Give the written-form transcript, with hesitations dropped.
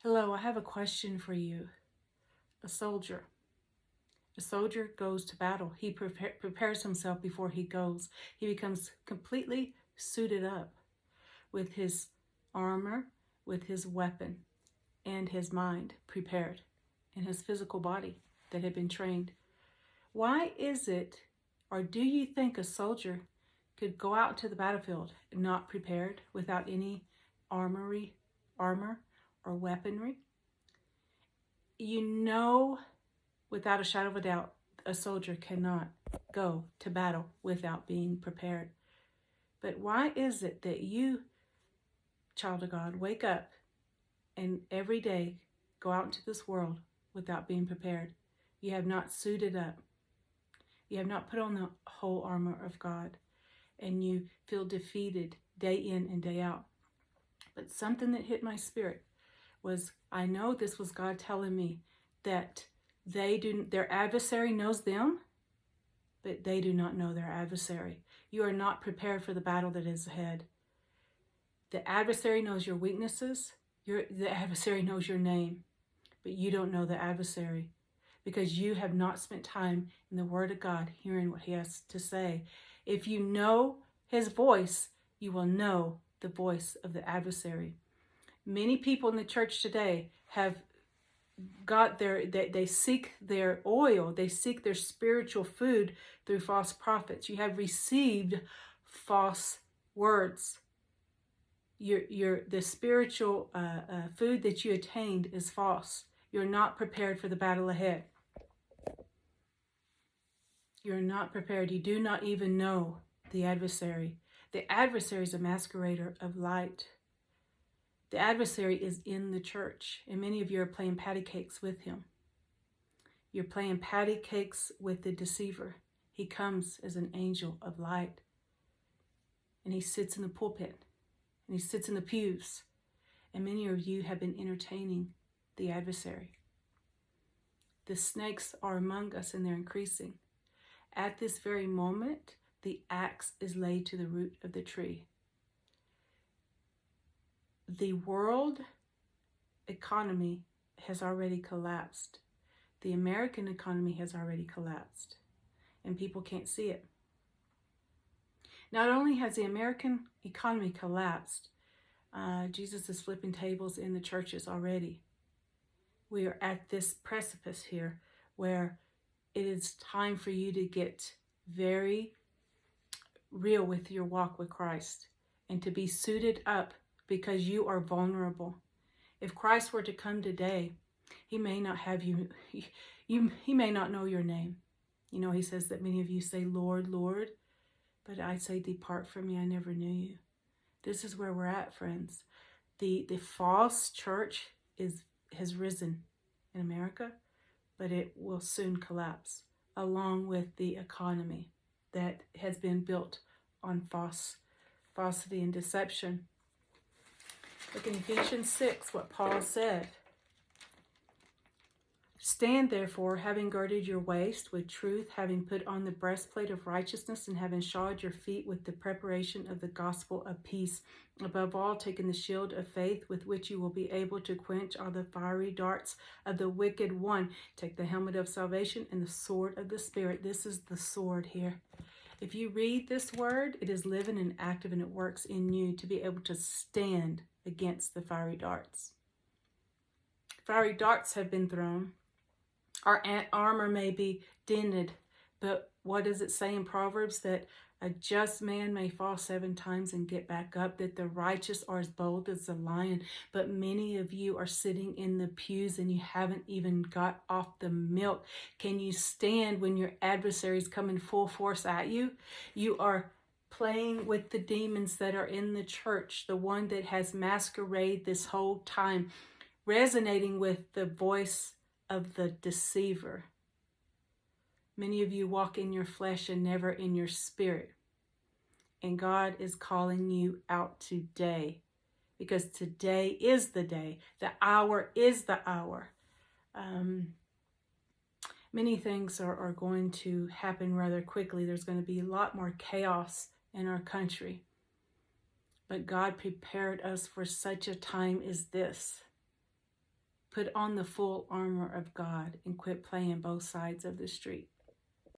Hello, I have a question for you. A soldier. A soldier goes to battle. He prepares himself before he goes. He becomes completely suited up with his armor, with his weapon, and his mind prepared, and his physical body that had been trained. Why is it, or do you think a soldier could go out to the battlefield not prepared, without any armor or weaponry? You know, without a shadow of a doubt, a soldier cannot go to battle without being prepared. But why is it that you, child of God, wake up and every day go out into this world without being prepared? You have not suited up. You have not put on the whole armor of God, and you feel defeated day in and day out. But something that hit my spirit was, I know this was God telling me that their adversary knows them, but they do not know their adversary. You are not prepared for the battle that is ahead. The adversary knows your weaknesses. The adversary knows your name, but you don't know the adversary because you have not spent time in the Word of God hearing what He has to say. If you know His voice, you will know the voice of the adversary. Many people in the church today have got they seek their oil, they seek their spiritual food through false prophets. You have received false words. The spiritual food that you attained is false. You're not prepared for the battle ahead. You're not prepared. You do not even know the adversary. The adversary is a masquerader of light. The adversary is in the church, and many of you are playing patty cakes with him. You're playing patty cakes with the deceiver. He comes as an angel of light, and he sits in the pulpit, and he sits in the pews, and many of you have been entertaining the adversary. The snakes are among us, and they're increasing. At this very moment, the axe is laid to the root of the tree. The world economy has already collapsed. The American economy has already collapsed, and people can't see it. Not only has the American economy collapsed, Jesus is flipping tables in the churches already. We are at this precipice here where it is time for you to get very real with your walk with Christ and to be suited up, because you are vulnerable. If Christ were to come today, He may not have you, He may not know your name. You know, He says that many of you say, Lord, Lord, but I say, depart from me, I never knew you. This is where we're at, friends. The false church has risen in America, but it will soon collapse, along with the economy that has been built on falsity and deception. Look in Ephesians 6, what Paul said. Stand therefore, having girded your waist with truth, having put on the breastplate of righteousness, and having shod your feet with the preparation of the gospel of peace. Above all, taking the shield of faith, with which you will be able to quench all the fiery darts of the wicked one. Take the helmet of salvation and the sword of the Spirit. This is the sword here. If you read this word, it is living and active, and it works in you to be able to stand against the fiery darts. Fiery darts have been thrown. Our armor may be dented, but what does it say in Proverbs? That a just man may fall 7 times and get back up, that the righteous are as bold as a lion. But many of you are sitting in the pews and you haven't even got off the milk. Can you stand when your adversary is coming full force at you? You are playing with the demons that are in the church, the one that has masqueraded this whole time, resonating with the voice of the deceiver. Many of you walk in your flesh and never in your spirit. And God is calling you out today, because today is the day. The hour is the hour. Many things are going to happen rather quickly. There's going to be a lot more chaos in our country. But God prepared us for such a time as this. Put on the full armor of God and quit playing both sides of the street.